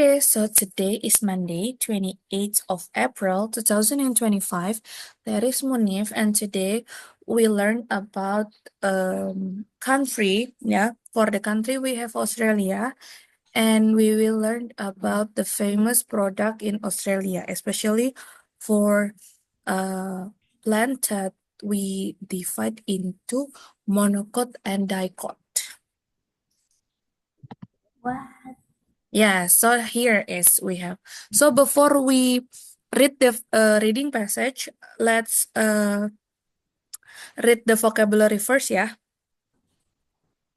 Okay, so today is Monday, 28th of April, 2025. That is Munif, and today we learn about country. Yeah, for the country we have Australia, and we will learn about the famous product in Australia, especially for plant that we divide into monocot and dicot. What? Yeah, so here is we have. So before we read the reading passage, let's read the vocabulary first, yeah.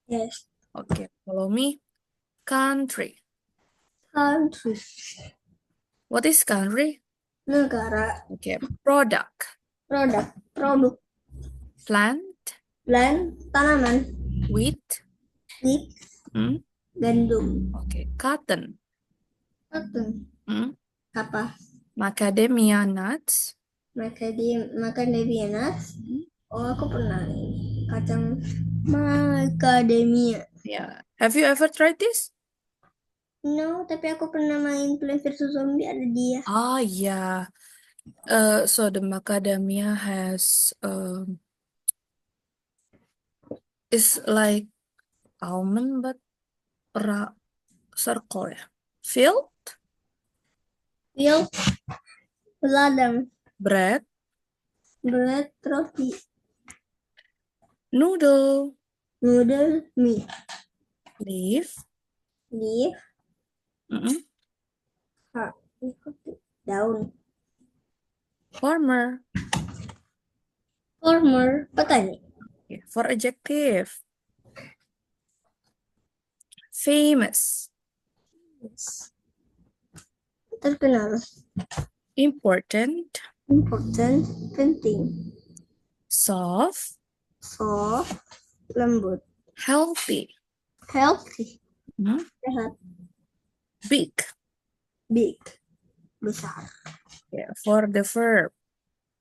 Yes. Okay, follow me. Country. Country. What is country? Negara. Okay, product. Produk. Plant. Plant. Tanaman. Wheat. Wheat. Hmm? Gandum. Okay, cotton. Cotton. Hmm? Apa? Macadamia nuts. Macadamia nuts. Hmm? Oh, aku pernah ini. Kacang macadamia. Yeah. Have you ever tried this? No, tapi aku pernah main Plants vs Zombie, ada dia. Oh yeah. So the macadamia has is like almond but circle ya. Filled. Feel ladang. Bread. Roti. Noodle. Noodle. Mie. Leaf. Leaf. Mm-mm. Daun. Farmer. Farmer. Petani. Okay. For adjective. Famous. Terkenal. Important. Important. Penting. Soft. Soft. Lembut. Healthy. Healthy. Hmm? Sehat. Big. Big. Besar. Yeah. For the verb.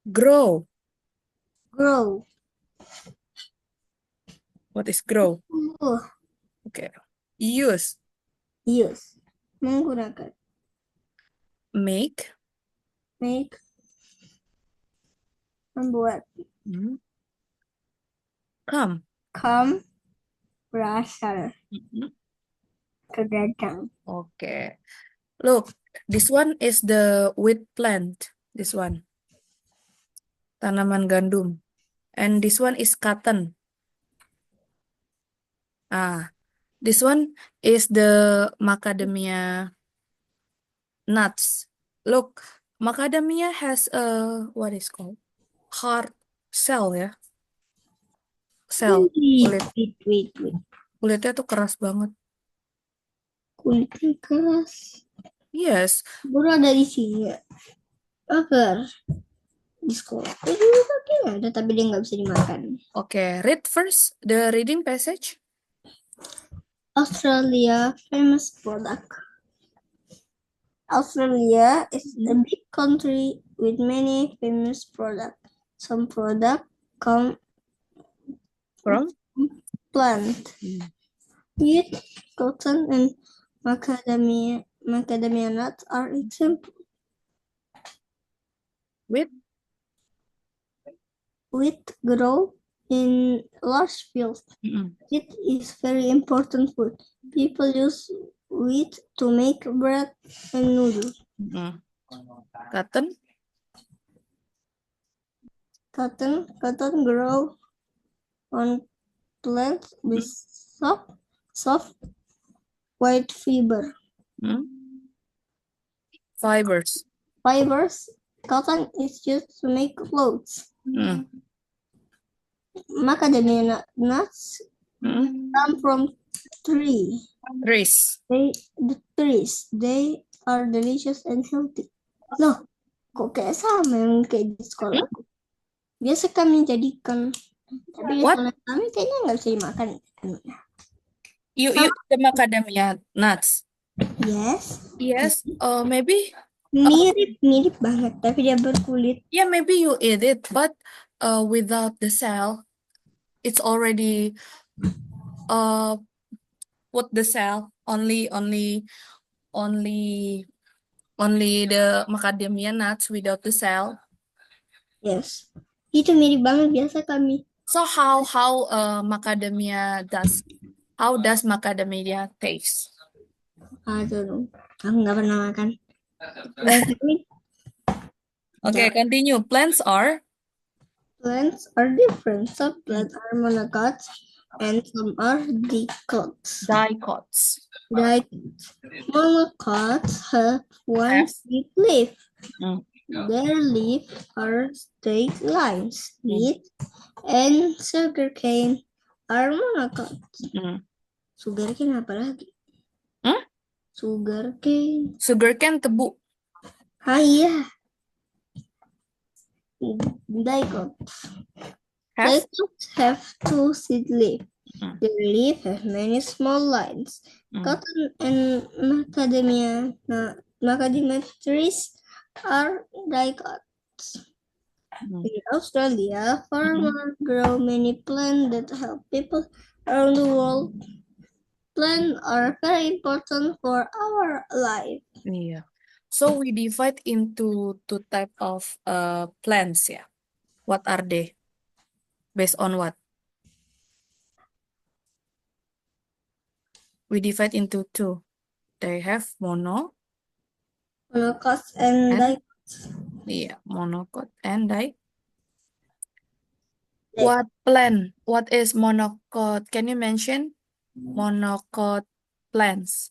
Grow. Grow. What is grow? Okay. Use. Use. Menggunakan. Make. Make. Membuat. Hmm. Come. Come. Berasal. Mm-mm. Kedatang. Okay. Look, this one is the wheat plant. This one. Tanaman gandum. And this one is cotton. This one is the macadamia nuts. Look, macadamia has a what is called hard shell ya. Shell. Wait. Kulitnya tuh keras banget. Kulitnya keras. Yes. Baru ada di sini. Agar di sekolah itu juga kayaknya ada, tapi dia nggak bisa dimakan. Okay, read first the reading passage. Australia famous product. Australia is a big country with many famous products. Some products come From plant. Wheat, cotton, and macadamia nuts are examples. Wheat grow in large fields. It is very important food. People use wheat to make bread and noodles. Cotton grow on plants with soft white fiber. Fibers. Cotton is used to make clothes. Macadamia nuts come from trees. The trees. They are delicious and healthy. Loh, kok kayak sama yang kayak di sekolah aku. Biasa kami jadikan, tapi di sekolah kami kayaknya nggak bisa dimakan. You eat the macadamia nuts? Yes. Maybe. Mirip banget, tapi dia berkulit. Yeah, maybe you eat it, but without the cell, it's already put the cell only only the macadamia nuts without the shell. Yes. Itu mirip banget biasa kami. So how macadamia how does macadamia taste? I don't know. Aku nggak pernah makan. Dan kami Okay, continue. Plants are different. Some plants are monocots and some are dicots. dicots. Monocots have one straight leaf. Their leaves are straight lines. Wheat and sugarcane are monocots. Sugarcane apa lagi? Sugarcane tebu. Ah iya. Dicots. Dicots have two seed leaves. The leaf have many small lines. Cotton and macadamia trees are dicots. In Australia, farmers grow many plants that help people around the world. Plants are very important for our life. Yeah. So we divide into two type of plants, yeah. What are they? Based on what? We divide into two. They have Monocots and dicots. Yeah, monocot and What plant? What is monocot? Can you mention monocot plants?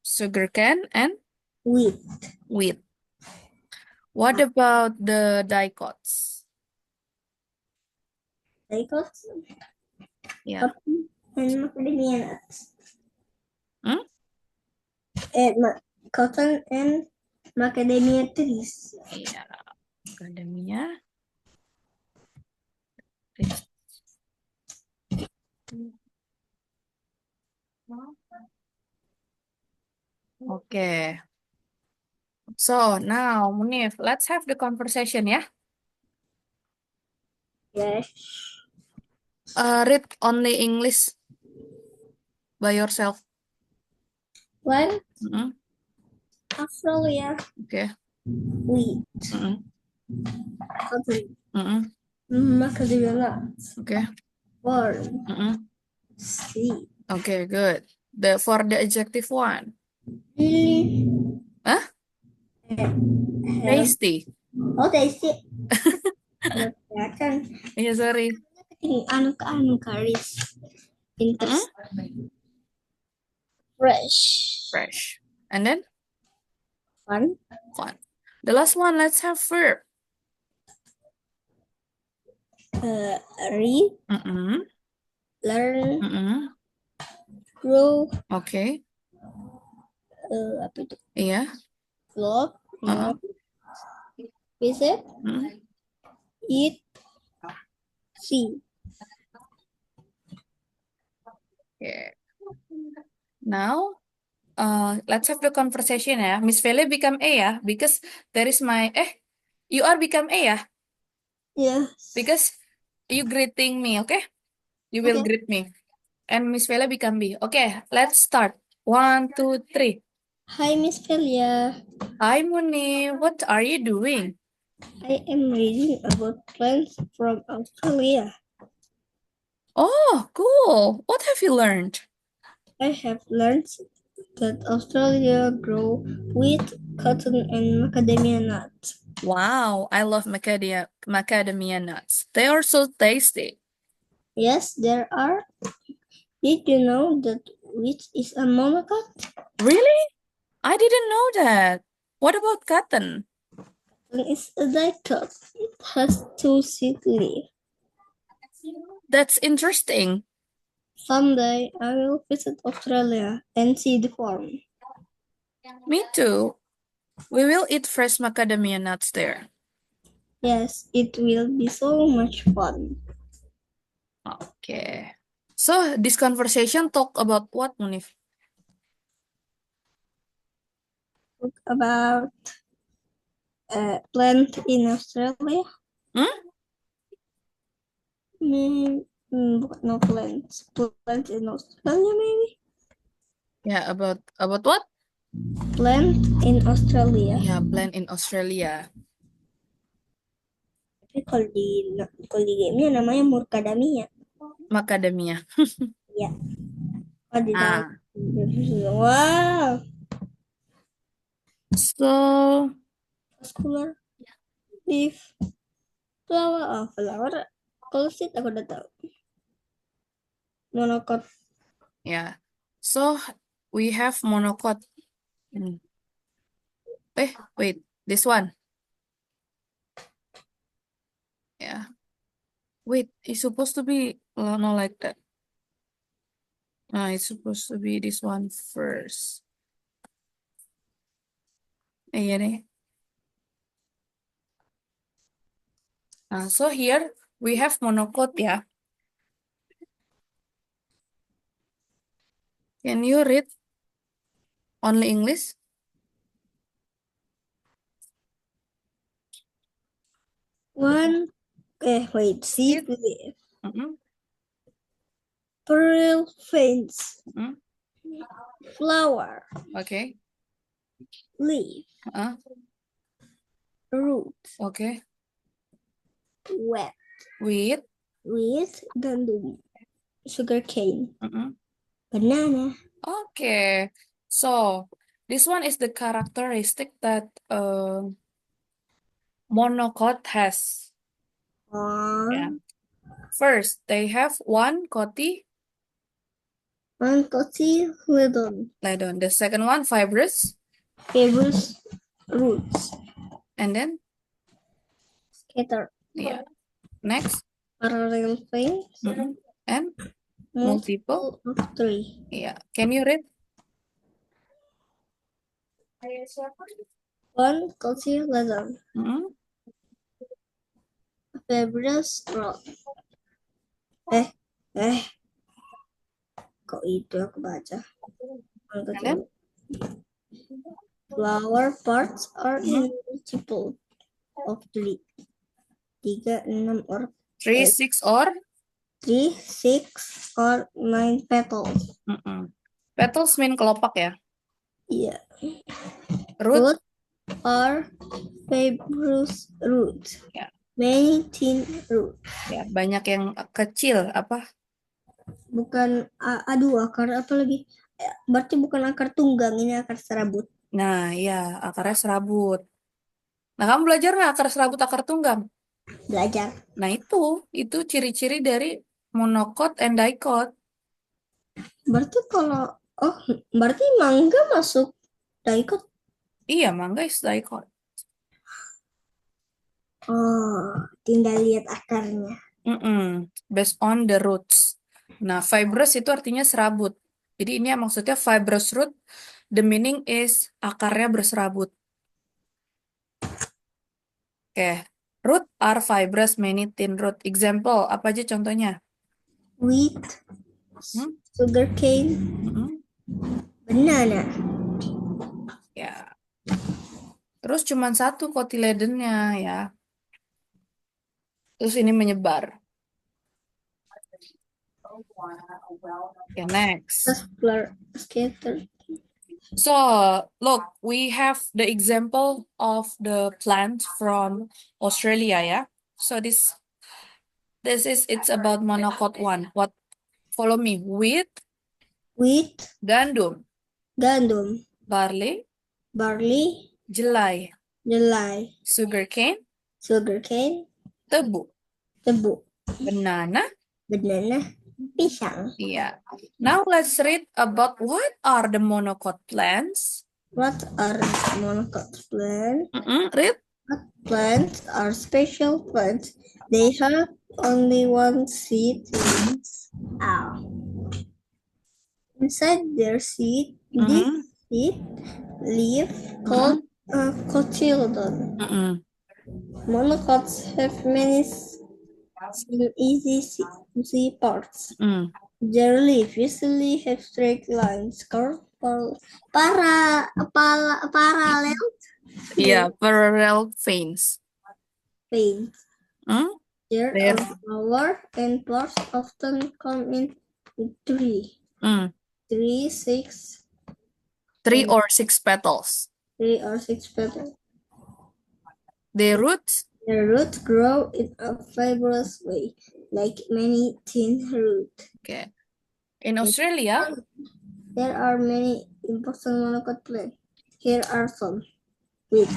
Sugarcane and Wheat. What about the dicots? Dicots? Yeah. And macadamia nuts. And cotton and macadamia trees. Yeah, macadamia trees. Okay. So now, Munif, let's have the conversation, yeah? Yes. Read only English by yourself. One. Australia. Okay. Wheat. Cotton. Macadamia nuts. Okay. Corn. Seed. Okay, good. For the adjective one. Really? Huh? Tasty. Oh, tasty. Yeah, sorry. Anu karis. Interesting. Fresh. And then? Fun. The last one, let's have verb. Read. Learn. Grow. Okay. Apa itu? Iya. Vlog. Visit. Eat. See. Okay. Now, let's have the conversation ya. Miss Vele become A ya, because there is you are become A ya? Yes. Because you greeting me, okay? You will greet me. And Miss Vele become B. Okay, let's start. 1, 2, 3. Hi, Miss Velia. Hi, Muni. What are you doing? I am reading about plants from Australia. Oh, cool. What have you learned? I have learned that Australia grow wheat, cotton, and macadamia nuts. Wow, I love macadamia nuts. They are so tasty. Yes, there are. Did you know that wheat is a monocot? Really? I didn't know that. What about cotton? Cotton is a dicot. It has two seed leaves. That's interesting. Someday I will visit Australia and see the farm. Me too. We will eat fresh macadamia nuts there. Yes, it will be so much fun. Okay. So this conversation talk about what, Munif? Talk about plant in Australia. No plants. Plants in Australia, maybe? Yeah, about what? Plant in Australia. Yeah, plant in Australia. Tapi kalau di gamenya namanya Macadamia. Macadamia. Ya. Oh, di dalam. Ah, Wow. so Vascular leaf. Flower. Oh, flower. Kalau seed aku udah tahu. Monocot. yeah. So we have monocot. Wait, this one. Yeah. Wait, it's supposed to be not like that. It's supposed to be this one first. Iya nih. So here we have monocot ya. Can you read only English? One. Wait. Seed leaf. Mm-mm. Pearl fence. Mm-mm. Flower. Okay. Leaf. Root. Okay. Wet. With Gandum. Sugar cane. mm-mm. Banana. Okay. So this one is the characteristic that monocot has. Yeah. First, they have one Cotyledon. The second one, fibrous. Fibrous roots. And then, Scatter. yeah. Next. Parallel veins. And multiple of three. Yeah. Can you read? One cotyledon. Fibrous rod. Kok itu aku baca? Flower parts are in multiple of three. 3, 6 or 3, 6 or 3, 6 or 9 petals. Petals mean kelopak ya. Iya. Root are fibrous roots. Ya. Many thin roots. Ya, banyak yang kecil apa? Bukan akar apa lagi? Berarti bukan akar tunggang, ini akar serabut. Nah, ya, akarnya serabut. Nah, kamu belajar nggak akar serabut, akar tunggang? Belajar. Nah, itu ciri-ciri dari monocot and dicot. Berarti berarti mangga masuk dicot? Iya, mangga is dicot. Oh, tinggal lihat akarnya. Based on the roots. Nah, fibrous itu artinya serabut. Jadi ini maksudnya fibrous root, the meaning is akarnya berserabut. Oke. Root are fibrous, many thin root. Example, apa aja contohnya? Wheat, sugar cane, banana. Ya. Terus cuma satu cotyledonnya ya. Terus ini menyebar. Okay, next. Scatter. So, look, we have the example of the plant from Australia, yeah? So it's about monocot one. Follow me. Wheat, gandum, barley, jelai, sugar cane, tebu, banana, pisang. Yeah. Now let's read about what are the monocot plants. What are monocot plants? Read. Plants are special plants. They have only one seed. Inside their seed, this seed leaf called cotyledon. Monocots have many easy to see parts. Their leaf usually have straight lines, curved parallel. Yeah, parallel veins. Veins. There are flowers, and flowers often come in three. 3, 6. 3 or 6 petals. 3 or 6 petals. The roots grow in a fibrous way, like many thin roots. Okay. In Australia, there are many important monocot plants. Here are some. Wheat.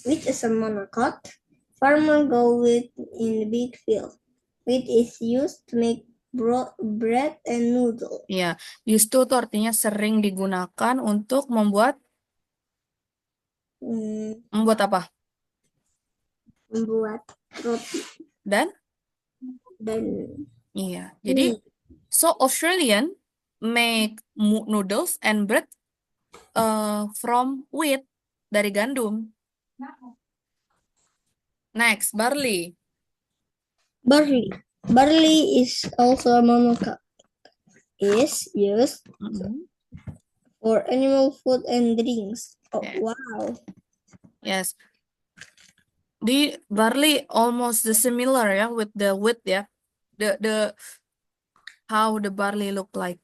Wheat is a monocot. Farmers grow wheat in the big field. Wheat is used to make bread and noodle. ya, used to itu artinya sering digunakan untuk membuat membuat apa? Membuat roti. Dan iya. Jadi so Australian make noodles and bread from wheat, dari gandum. Next, barley. Barley is also a monocot. Is used for animal food and drinks. Oh, Yeah. wow. Yes. The barley almost the similar with the wheat The how the barley look like.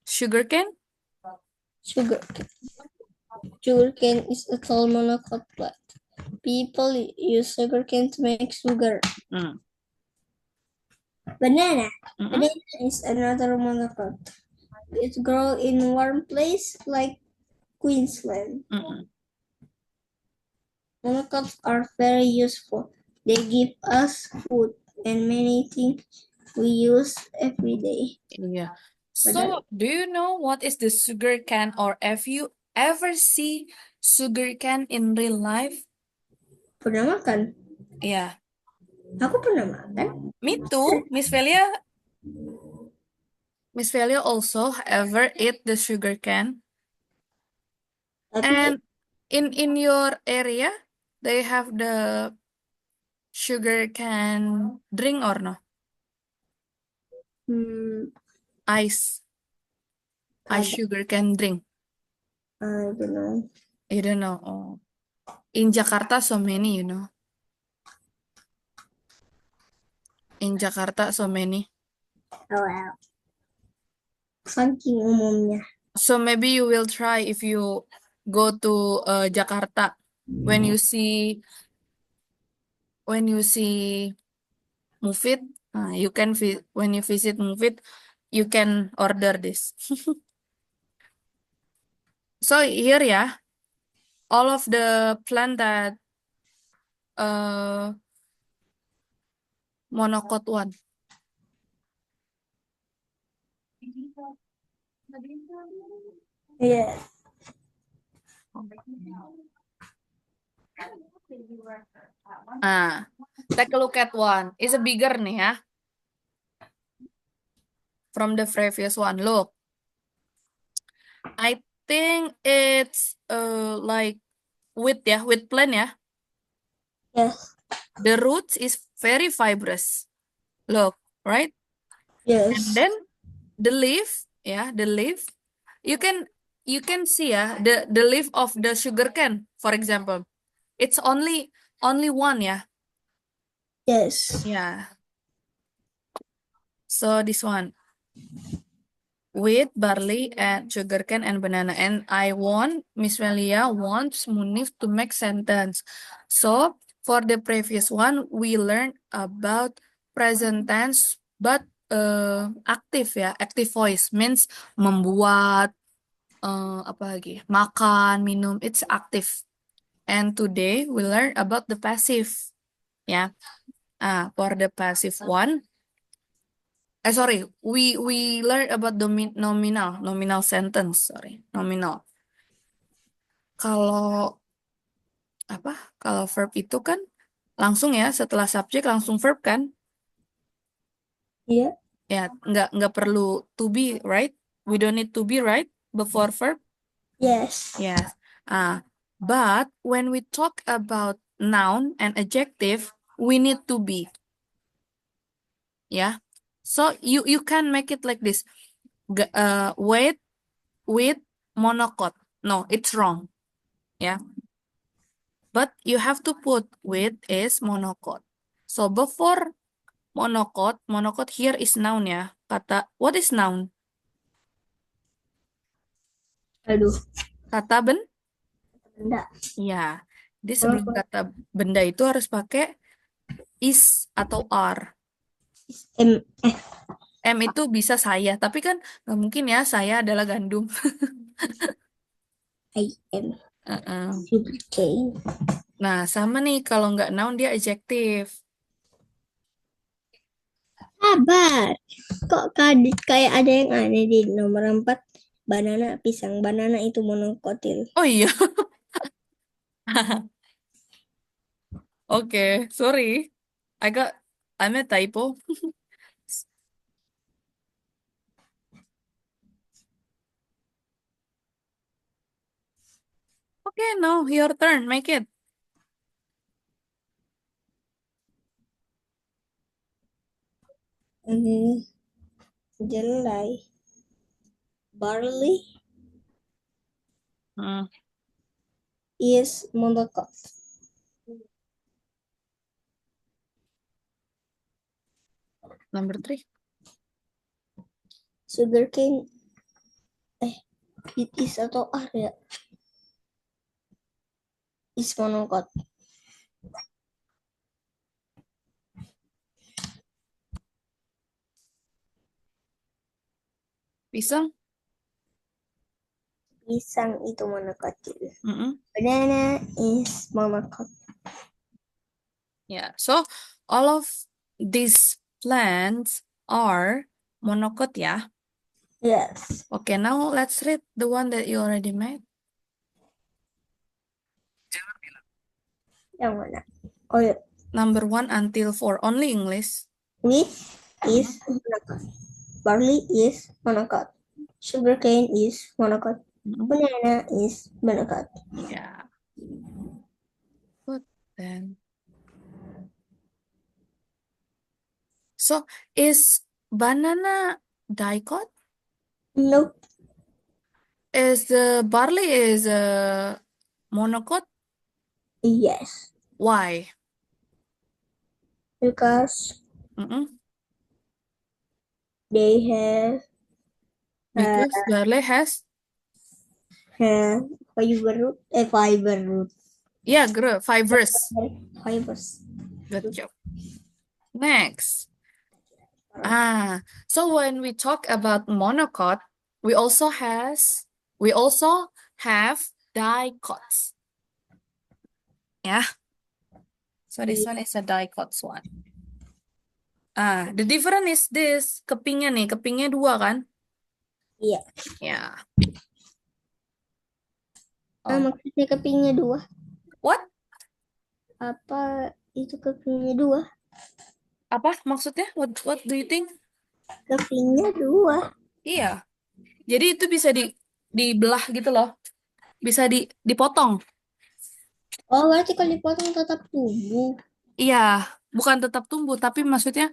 Sugarcane? Sugarcane is a tall monocot plant. People use sugarcane to make sugar. Banana. Banana is another monocot. It grows in warm place like Queensland. Monocots are very useful. They give us food and many things we use every day. Yeah. So, do you know what is the sugar cane, or have you ever see sugar cane in real life? Pernah makan? Yeah. Aku pernah makan. Me too, Miss Velia. Miss Velia also ever eat the sugar cane. And in your area, they have the sugar cane drink or no? Ice sugar cane drink. I don't know. You don't know. Oh. In Jakarta, so many, you know. In Jakarta, so many. Oh wow. Saking umumnya. So maybe you will try if you go to Jakarta. When you see Mufid, you can when you visit Mufid, you can order this. So here all of the plant that monocot one. Yeah. Take a look at one. It's a bigger nih ya. From the previous one. Look. I think it's like wheat plant ya. Yes. The roots is very fibrous. Look, right? Yes. And then the leaf, you can see the leaf of the sugar cane, for example. It's only one, Yes. Yeah. So this one. Wheat, barley, and sugarcane and banana. And I want Miss Velia wants Munif to make sentence. So for the previous one, we learned about present tense, but active active voice means membuat, apa lagi? Makan, minum. It's active. And today we learn about the passive. For the passive one. Sorry, we learn about nominal sentence. Sorry, nominal. Kalau Kalau verb itu kan langsung setelah subjek langsung verb kan? Iya. Ya, nggak perlu to be, right? We don't need to be, right? Before verb. Yes. Yes. But when we talk about noun and adjective, we need to be. Yeah. So you can make it like this. Wait with monocot. No, it's wrong. Yeah. But you have to put with is monocot. So before Monokot. Monokot here is noun ya. Kata, what is noun? Aduh, Kata benda. ya. Jadi sebelum kata benda itu harus pakai is atau are. M, M itu bisa saya, tapi kan nggak mungkin ya saya adalah gandum. I am. Uh-uh. Sugarcane. Nah, sama nih kalau nggak noun dia adjektif. Sabar. Kok kayak ada yang aneh di nomor 4? Banana, pisang. Banana itu monokotil. Oh iya, oke, sorry. I made typo. Okay, now your turn. Make it. Jelai. Barley Hmm, is monokot. number 3. Sugarcane. It is atau ya? Is monokot. Pisang? Pisang itu monokotil. Mm-mm. Banana is monokot. Yeah. So all of these plants are monocot ya. Yes. Okay, now let's read the one that you already made. Yang mana? Oh ya. Number 1 until 4. Only English. Wheat is monokot. Barley is monokot. Sugarcane is monokot. Mm-mm. Banana is monokot. Yeah. Good then. So is banana dicot? Nope. Is the barley is monocot? Yes. Why? Because Mm-mm. they have Because barley has fiber root. Fiber root. yeah, fibers. Fibers. Good job. Next. So when we talk about monocot, we also have dicots. Yeah. So this one is a dicots one. The difference is this. Kepingnya 2 kan? Iya. Ya. Maksudnya kepingnya 2. What? Apa itu kepingnya 2? Apa maksudnya? What do you think? Kepingnya 2. Iya. Jadi itu bisa dibelah gitu loh. Bisa dipotong. Oh, berarti kalau dipotong tetap tumbuh. Iya, bukan tetap tumbuh, tapi maksudnya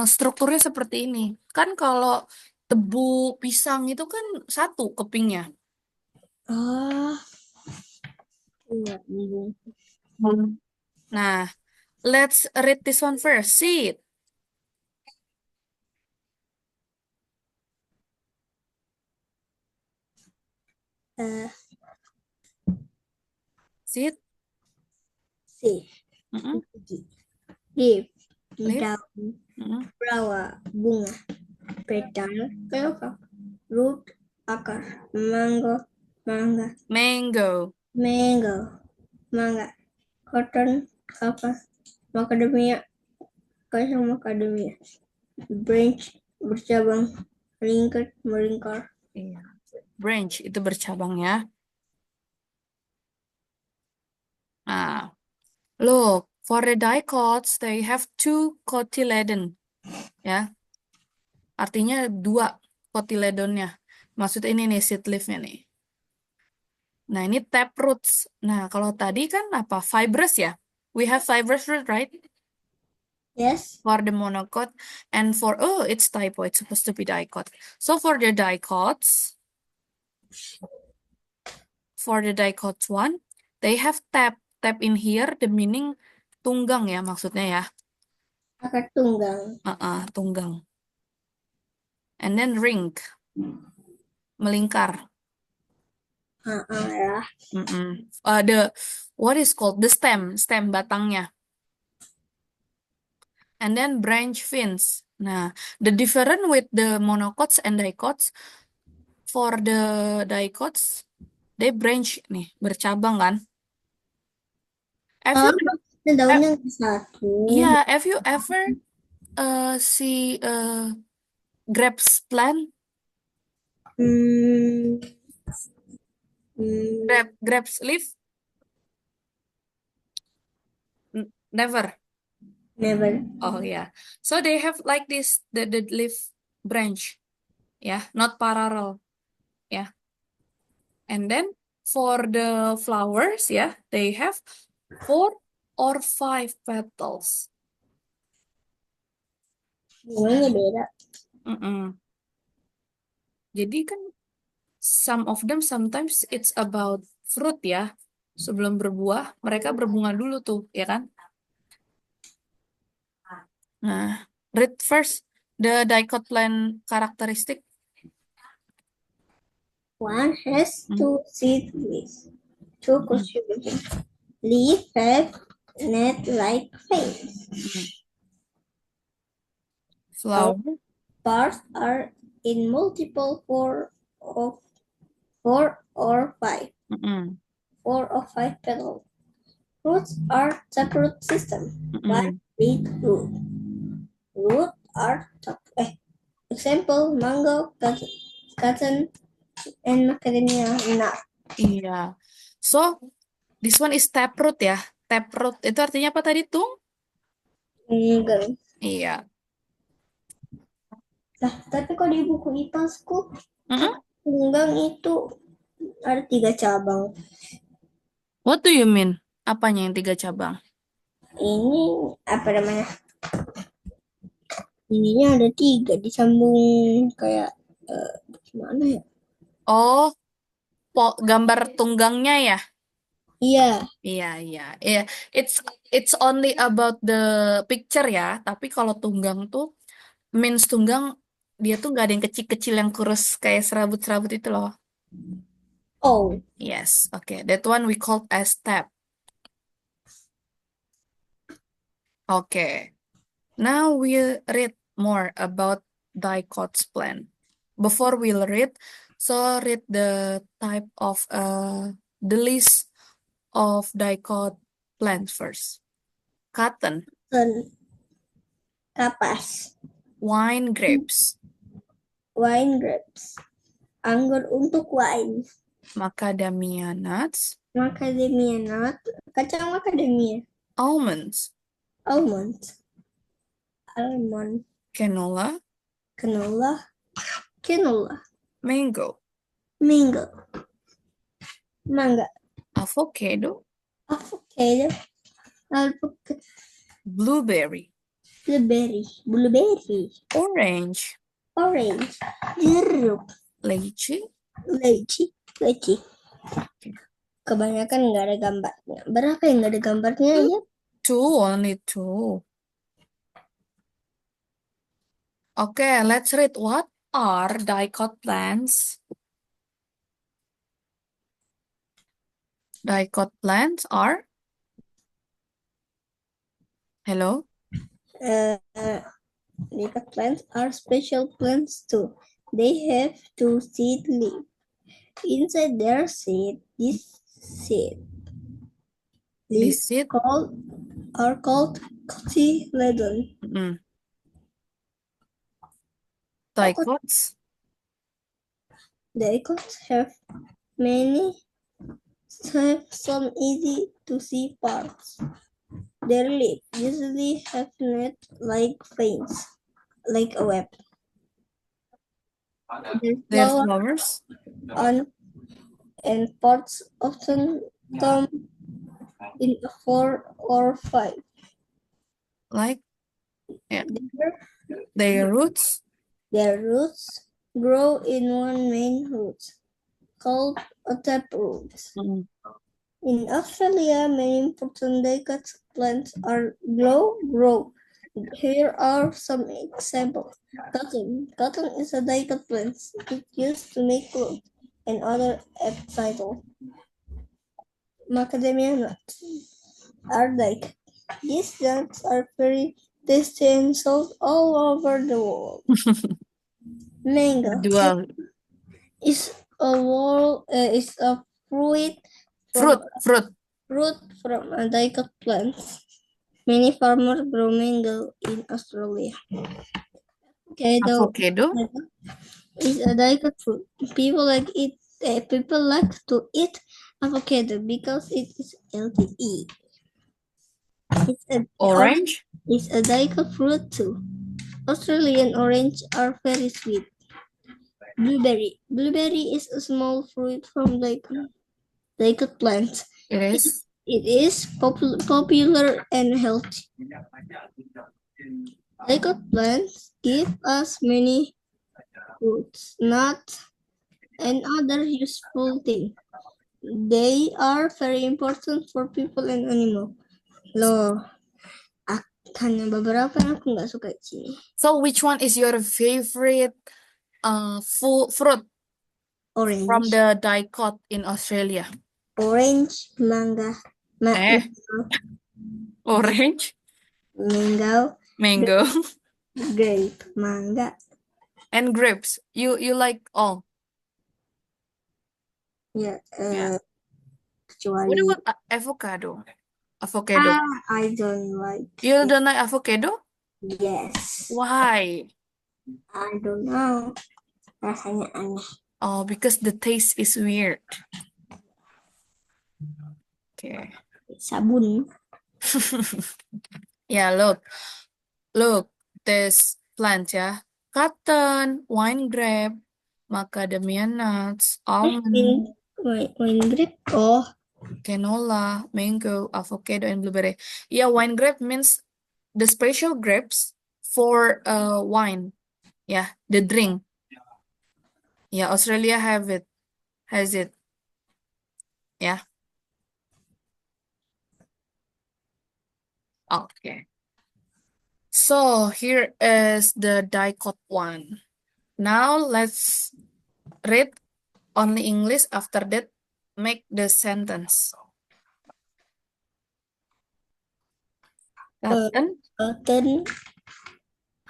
strukturnya seperti ini. Kan kalau tebu pisang itu kan satu kepingnya. Ah, iya, bingung. Nah, let's read this one first. Seed. Seed. Sih. Mm-mm. Leaf. Leaf. Daun. Mm-mm. Flower. Bunga. Petal. Kelapa. Root. Akar. Mango. Mangga. Mango. Mango. Mangga. Cotton. Kapas. Macadamia. Kacang macadamia. Branch. Bercabang. Ringkat. Melingkar. Iya. Branch itu bercabang ya. Nah, look, for the dicots, they have 2 cotyledon. Ya, artinya 2 cotyledonnya. Maksudnya ini nih seed leaf-nya nih. Nah, ini taproots. Nah, kalau tadi kan apa? Fibrous ya? We have fibrous root, right? Yes. For the monocot. And it's typo. It's supposed to be dicot. So for the dicots one, they have tap. Tap in here, the meaning tunggang ya maksudnya ya. Akar tunggang. Tunggang. And then ring, melingkar. Ya. What is called the stem batangnya. And then branch fins. Nah, the difference with the monocots and dicots, for the dicots, they branch nih, bercabang kan? Have you daunnya satu. have you ever see grapes plant? Grapes leaf? Never. Never. Oh yeah. So they have like this the leaf branch, yeah, not parallel, yeah. And then for the flowers, yeah, they have 4 or 5 petals. Bunganya beda. Jadi kan some of them sometimes it's about fruit ya. Sebelum berbuah, mereka berbunga dulu tuh, ya kan? Nah, read first the dicot plant characteristic. One has 2 seed leaves, 2 contributing. Leaf have net-like veins. Flower Parts are in multiple 4 or 5. 4 or 5 petals. Roots are taproot system. One lead root. Root are example mango, cotton, and macadamia nut. Iya. So, this one is taproot ya. Taproot itu artinya apa tadi tuh? Enggak. Iya. Nah, tapi kok di buku IPASku, tunggang itu ada 3 cabang. What do you mean? Apanya yang 3 cabang? Ini apa namanya? Ininya ada 3 disambung kayak gimana ya? Oh, gambar tunggangnya ya? Iya. Iya. It's only about the picture ya. Tapi kalau tunggang tuh means tunggang dia tuh nggak ada yang kecil-kecil yang kurus kayak serabut-serabut itu loh. Oh. Yes, okay. That one we called as step. Okay. Now we'll read more about dicots plant. Before we'll read, so read the type of the list of dicot plants first. Cotton, Kapas, wine grapes, anggur untuk wine, macadamia nuts, kacang macadamia, almonds, almond, canola, mango, mangga, avocado, alpukat, blueberry, blueberry, orange, jeruk, lychee. Kebanyakan nggak ada gambarnya. Berapa yang nggak ada gambarnya ya? Only two. Okay, let's read. What are dicot plants? Dicot plants are? Hello? Dicot plants are special plants too. They have 2 seed leaves. Inside their seed, these leaves are called cotyledon. Dicots? Dicots have some easy to see parts. Their leaves usually have net-like veins, like a web. Their flowers? And parts often come in 4 or 5. Like, yeah. Their roots? Their roots grow in one main root, called a taproot. In Australia, many important dicot plants grow Here are some examples. Cotton. Cotton is a dicot plant. It used to make clothes and other epiphytal. Macadamia nuts are dicot. These nuts are very tasty and sold all over the world. Mango Dual. is a fruit Fruit. from a dicot plant. Many farmers grow mango in Australia. Avocado. Is a dicot fruit. People like to eat avocado because it is healthy. Orange. It's a dicot fruit too. Australian orange are very sweet. Blueberry. Blueberry is a small fruit from dicot plants. It is. It is popular and healthy. Dicot plants give us many fruits, nuts, and other useful things. They are very important for people and animals. Loh, hanya beberapa yang aku nggak suka di sini. So which one is your favorite fruit Orange. from the dicot in Australia? Orange, manga, Orange, mango, grape, manga, and grapes. You like all? Yeah. What about avocado? Avocado. I don't like. You don't like avocado? Yes. Why? I don't know. Rasanya aneh. Oh, because the taste is weird. Okay. Sabun. Yeah, look, this plant, yeah. Cotton, wine grape, macadamia nuts, almond, Wine grape. Oh, canola, mango, avocado, and blueberry. Yeah, wine grape means the special grapes for wine. Yeah, the drink. Yeah, Australia has it. Yeah. Okay. So here is the dicot one. Now let's read only English. After that, make the sentence. Cotton,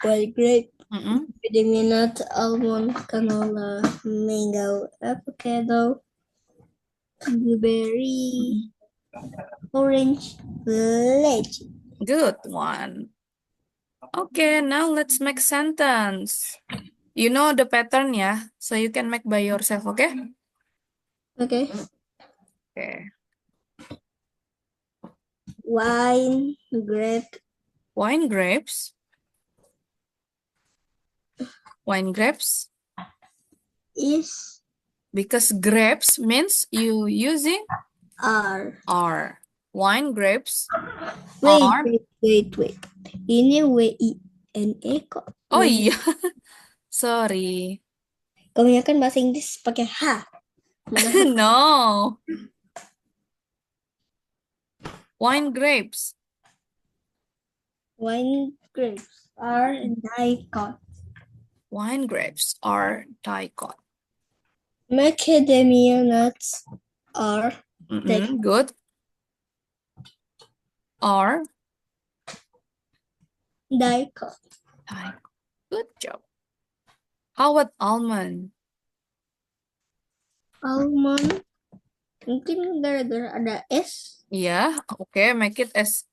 wine grape, macadamia nut, almond, canola, mango, avocado, blueberry, orange, lychee. Good one. Okay, now let's make sentence. You know the pattern, yeah? So you can make by yourself, okay? Okay. Okay. Wine grape. Wine grapes. Wine grapes. Is. Because grapes means you using R. Wine grapes. Wait. Ini WINE kok. Oh iya. Sorry. Kebanyakan bahasa Inggris pakai H. No. Wine grapes. Wine grapes are dicot. Wine grapes are dicot. Macadamia nuts are dicot. Good. Are dicot. Good job. How about almond? Almond mungkin gara-gara ada S. Yeah, okay, make it S.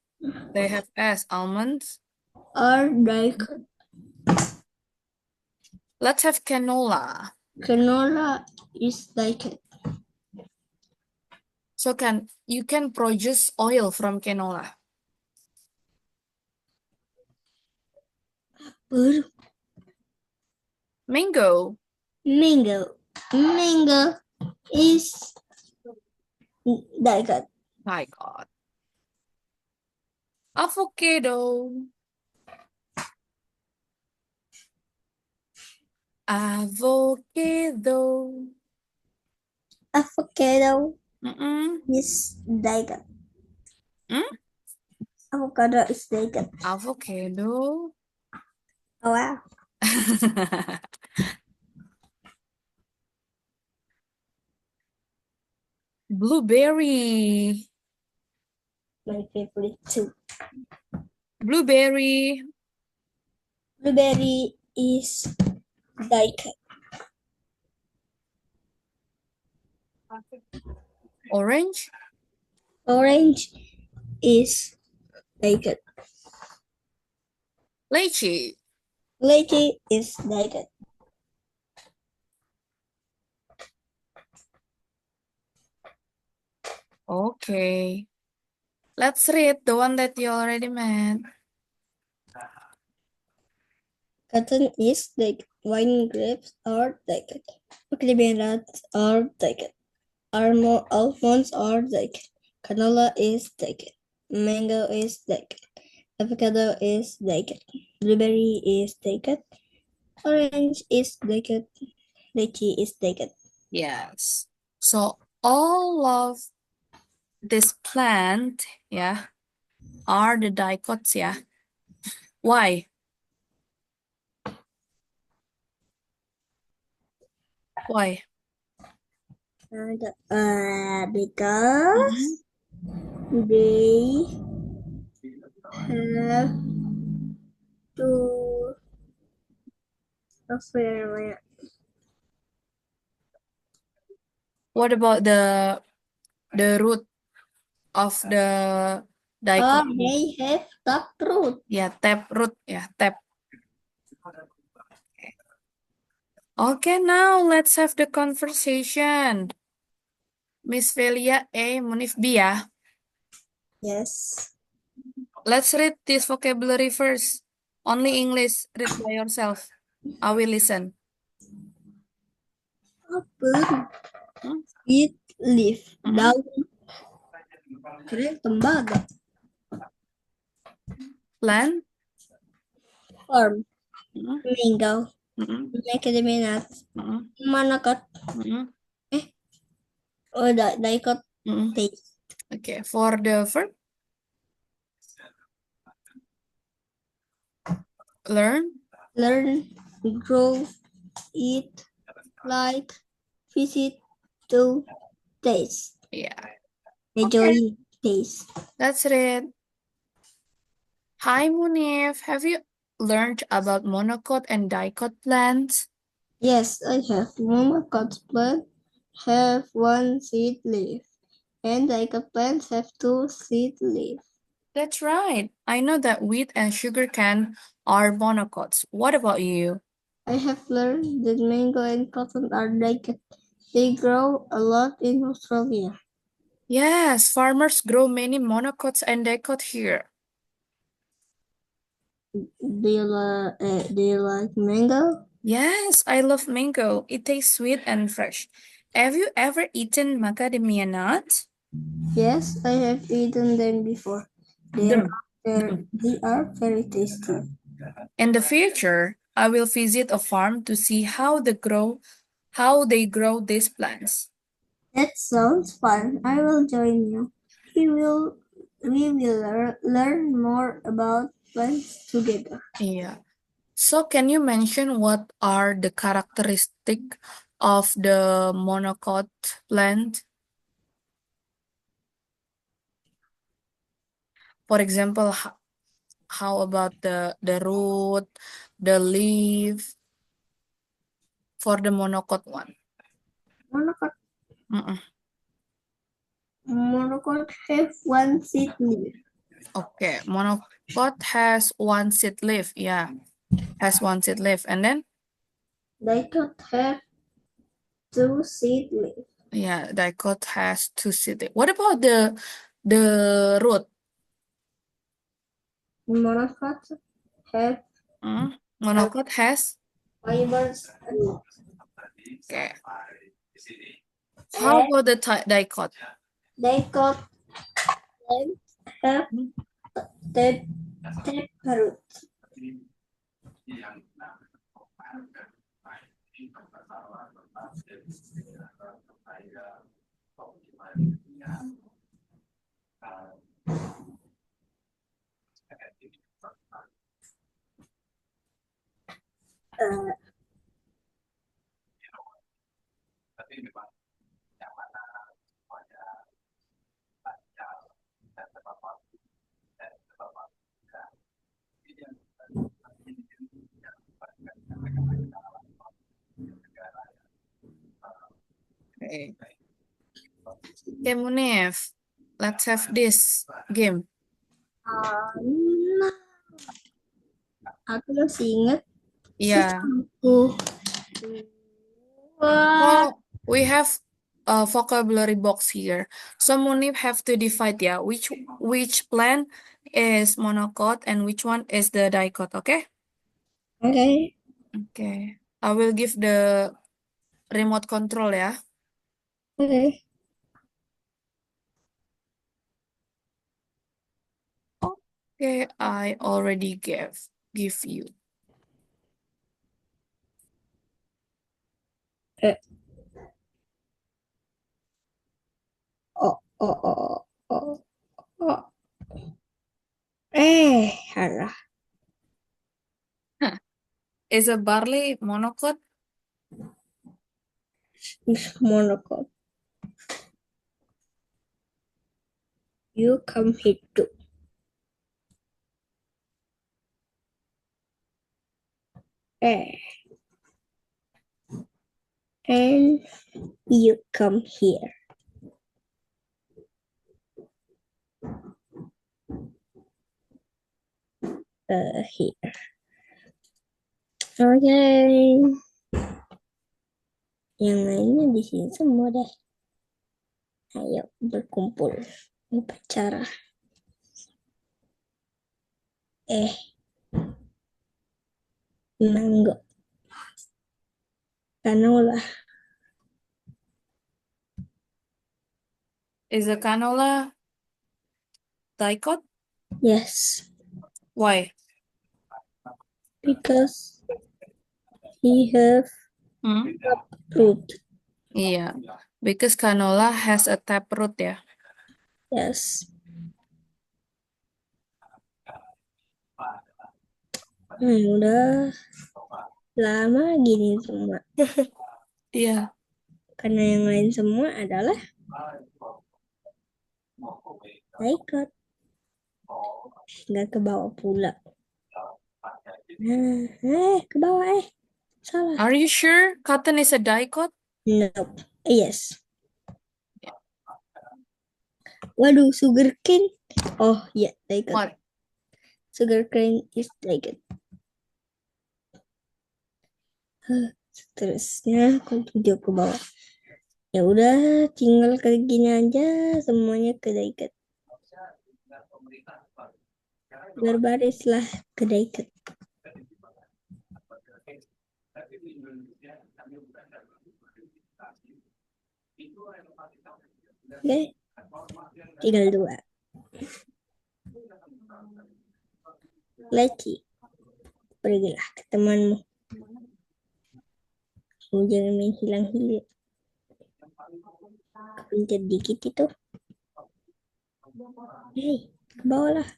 They have S. Almonds are dicot. Let's have canola. Canola is dicot. So you can produce oil from canola. Mango. Mango is dicot. Avocado. Avocado is dicot. Avocado is naked. Avocado. Oh wow. Blueberry. My favorite too. Blueberry. Blueberry is naked. Orange. Orange is naked. Lychee. Lychee is naked. Okay. Let's read the one that you already met. Cotton is naked. Wine grapes are naked. Pomegranates are naked. Almonds are naked. Canola is naked. Mango is naked. Avocado is naked. Blueberry is naked. Orange is naked. Lychee is naked. Yes. So all of this plant, yeah, are the dicots, yeah. Why? Why? Because they have to affair. What about the root of the dicot? They have taproot. Yeah, tap root. Yeah, tap. Okay, now let's have the conversation. Miss Velia A, Munif B, ya. Yes. Let's read this vocabulary first. Only English. Read by yourself. I will listen. Apple. Hmm? Eat leaf. Mhm. Daun. Keren tembaga. Plant. Farm. Mhm. Mango. Mhm. Macadamia nuts. Mhm. Manakot. Mhm. Oh, dicot Mhm. taste. Okay, for the verb. Learn. Learn. Grow. Eat. Like. Visit. Do. Taste. Yeah. Enjoy. Taste. Let's read. Hi, Munif. Have you learned about monocot and dicot plants? Yes, I have. Monocot plant have one seed leaf, and dicot plants have two seed leaf. That's right. I know that wheat and sugarcane are monocots. What about you? I have learned that mango and cotton are dicot. They grow a lot in Australia. Yes, farmers grow many monocots and dicots here. Do you like mango? Yes, I love mango. It tastes sweet and fresh. Have you ever eaten macadamia nuts? Yes, I have eaten them before. They are very tasty. In the future, I will visit a farm to see how they grow these plants. That sounds fun. I will join you. We will learn more about plants together. Yeah. So can you mention what are the characteristic of the monocot plant? For example, how about the root, the leaf for the monocot one? Monocot Mm-mm. monocot have one seed leaf. Okay, monocot has one seed leaf. Yeah, has one seed leaf, and then Dicot have two seed leaf. yeah, dicot has two seed leaf. What about the root? Monocot have Monocot has. fibers. Okay. How about the dicot? Dicot have tap root. Okay. Okay, Munif, let's have this game. Nah, aku masih ingat. Yeah. Satu, dua. So we have a vocabulary box here. So Munif have to divide, yeah, which plant is monocot and which one is the dicot, okay? Okay. Okay. I will give the remote control, yeah. Okay. Okay, I already give you. Oh, oh, oh, oh, oh. Halah. Is a barley monocot? Is monocot. You come here too. And you come here. Here. Okay. Yang lainnya di sini semua deh. Ayo berkumpul. Upacara. Mango. Canola. Is a canola dicot? Yes. Why? Because he have root. Yeah, because canola has a taproot, yeah. Yes. Udah lama gini semua. Iya. Karena yang lain semua adalah dicot. Nggak ke bawah pula. Nah, ke bawah salah. Are you sure cotton is a dicot? Nope. Yes. Waduh, sugar cane. Oh, ya, yeah, dicot. What? Sugar cane is dicot. Seterusnya kalau ke bawah. Ya udah, tinggal kayak gini aja, semuanya ke dicot. Berbarislah ke dicot. Oke, tinggal dua. Leci, pergilah ke temanmu. Kamu jangan main hilang-hilang. Kepencet dikit itu. Hei, ke bawah lah.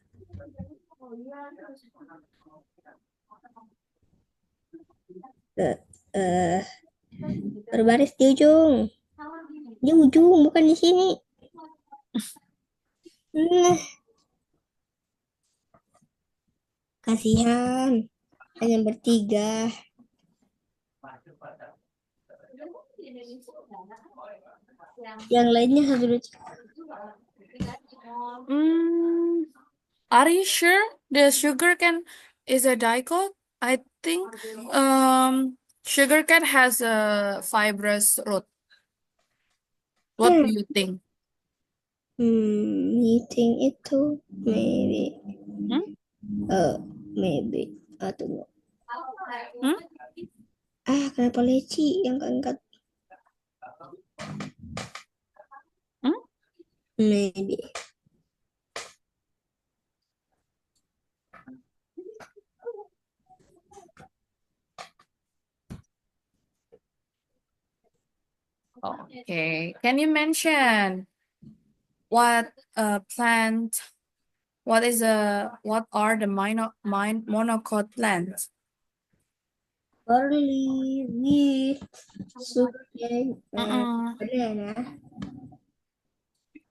Berbaris di ujung. Di ujung, bukan di sini. Nah. Kasihan. Hanya bertiga. Yang lainnya harus Are you sure the sugar cane is a dicot? I think sugar cane has a fibrous root. What do you think? Meeting itu maybe. Maybe. Atau kenapa leci yang keangkat? Maybe. Okay. Can you mention what plant? What are the monocot plants? barley, wheat, sugarcane, and banana.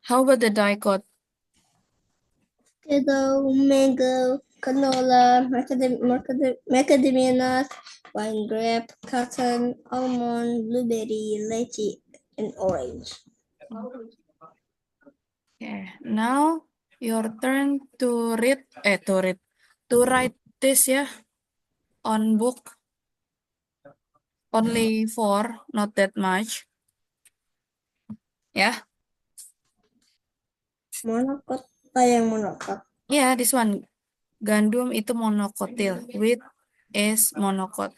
How about the dicot? Avocado, mango, canola, macadamia nut, wine grape, cotton, almond, blueberry, lychee, and orange. Okay, now your turn to write this on book. Only 4, not that much. Yeah. Monocot, yang monocot. Yeah, this one. Gandum itu monokotil. Wheat is monocot.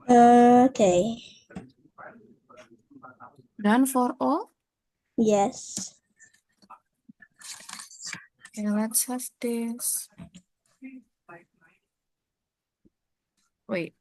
Okay. Done for all? Yes. Okay, let's have this. Wait.